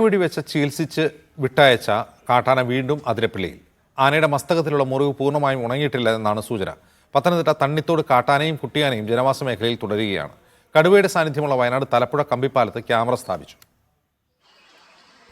വെടിവെച്ച് ചികിത്സിച്ച് വിട്ടയച്ച കാട്ടാന വീണ്ടും അതിരപ്പള്ളിയിൽ. ആനയുടെ മസ്തകത്തിലുള്ള മുറിവ് പൂർണ്ണമായും ഉണങ്ങിയിട്ടില്ല എന്നാണ് സൂചന. പത്തനംതിട്ട തണ്ണിത്തോട് കാട്ടാനയും കുട്ടിയാനയും ജനവാസ മേഖലയിൽ തുടരുകയാണ്. കടുവയുടെ സാന്നിധ്യമുള്ള വയനാട് തലപ്പുഴ കമ്പിപ്പാലത്ത് ക്യാമറ സ്ഥാപിച്ചു.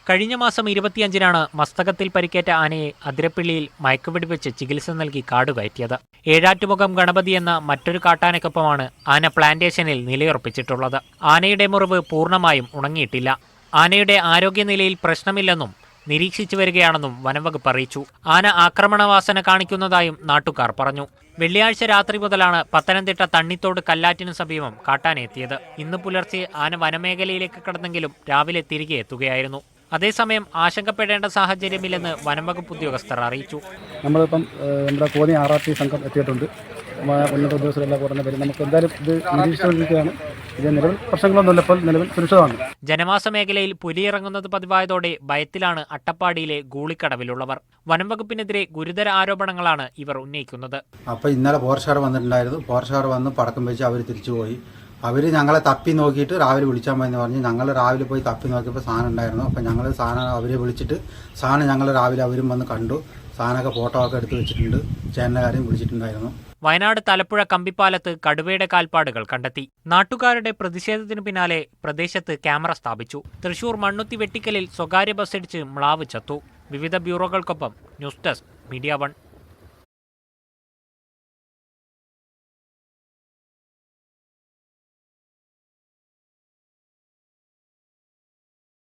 കഴിഞ്ഞ മാസം 25-നാണ് മസ്തകത്തിൽ പരിക്കേറ്റ ആനയെ അതിരപ്പള്ളിയിൽ മയക്കുവെടിവെച്ച് ചികിത്സ നൽകി കാടുകയറ്റിയത്. ഏഴാറ്റുമുഖം ഗണപതി എന്ന മറ്റൊരു കാട്ടാനയ്ക്കൊപ്പമാണ് ആന പ്ലാന്റേഷനിൽ നിലയുറപ്പിച്ചിട്ടുള്ളത്. ആനയുടെ മുറിവ് പൂർണ്ണമായും ഉണങ്ങിയിട്ടില്ല. ആനയുടെ ആരോഗ്യനിലയിൽ പ്രശ്നമില്ലെന്നും നിരീക്ഷിച്ചു വരികയാണെന്നും വനംവകുപ്പ് അറിയിച്ചു. ആന ആക്രമണവാസന കാണിക്കുന്നതായും നാട്ടുകാർ പറഞ്ഞു. വെള്ളിയാഴ്ച രാത്രി മുതലാണ് പത്തനംതിട്ട തണ്ണിത്തോട് കല്ലാറ്റിനു സമീപം കാട്ടാനെത്തിയത്. ഇന്ന് പുലർച്ചെ ആന വനമേഖലയിലേക്ക് കടന്നെങ്കിലും രാവിലെ തിരികെ എത്തുകയായിരുന്നു. അതേസമയം ആശങ്കപ്പെടേണ്ട സാഹചര്യമില്ലെന്ന് വനംവകുപ്പ് ഉദ്യോഗസ്ഥർ അറിയിച്ചു. നമ്മളിപ്പം നമ്മുടെ കോന്നി RRT സംഘം എത്തിയിട്ടുണ്ട്. ഉന്നത ഉദ്യോഗസ്ഥരെല്ലാം കൂടെ വരും. നമുക്ക് എന്തായാലും ഇത് നിരീക്ഷിച്ചുകൊണ്ടിരിക്കുകയാണ്. ഇത് നിലവിൽ പ്രശ്നങ്ങളൊന്നുമില്ല. ഇപ്പോൾ നിലവിൽ സുരക്ഷിതമാണ്. ജനവാസ മേഖലയിൽ പുലിയിറങ്ങുന്നത് പതിവായതോടെ ഭയത്തിലാണ് അട്ടപ്പാടിയിലെ ഗൂളിക്കടവിലുള്ളവർ. വനംവകുപ്പിനെതിരെ ഗുരുതര ആരോപണങ്ങളാണ് ഇവർ ഉന്നയിക്കുന്നത്. അപ്പോൾ ഇന്നലെ ഫോറസ്റ്റുകാർ വന്നിട്ടുണ്ടായിരുന്നു. ഫോറസ്റ്റുകാർ വന്ന് പടക്കം വെച്ച് അവർ തിരിച്ചുപോയി. അവർ ഞങ്ങളെ തപ്പി നോക്കിയിട്ട് രാവിലെ വിളിച്ചാൽ മതി എന്ന് പറഞ്ഞ് ഞങ്ങൾ രാവിലെ പോയി തപ്പി നോക്കിയപ്പോൾ സാധനം ഉണ്ടായിരുന്നു. അപ്പോൾ ഞങ്ങൾ സാധനം അവരെ വിളിച്ചിട്ട് സാധനം ഞങ്ങൾ രാവിലെ അവരും വന്ന് കണ്ടു. സാധനമൊക്കെ ഫോട്ടോ ഒക്കെ എടുത്ത് വെച്ചിട്ടുണ്ട്. ചേട്ടനുകാരെയും വിളിച്ചിട്ടുണ്ടായിരുന്നു. വയനാട് തലപ്പുഴ കമ്പിപ്പാലത്ത് കടുവയുടെ കാൽപ്പാടുകൾ കണ്ടെത്തി. നാട്ടുകാരുടെ പ്രതിഷേധത്തിനു പിന്നാലെ പ്രദേശത്ത് ക്യാമറ സ്ഥാപിച്ചു. തൃശൂർ മണ്ണുത്തി വെട്ടിക്കലിൽ സ്വകാര്യ ബസ്സിടിച്ച് മ്ലാവ് ചത്തു. വിവിധ ബ്യൂറോകൾക്കൊപ്പം ന്യൂസ് ഡെസ്ക് മീഡിയ 1.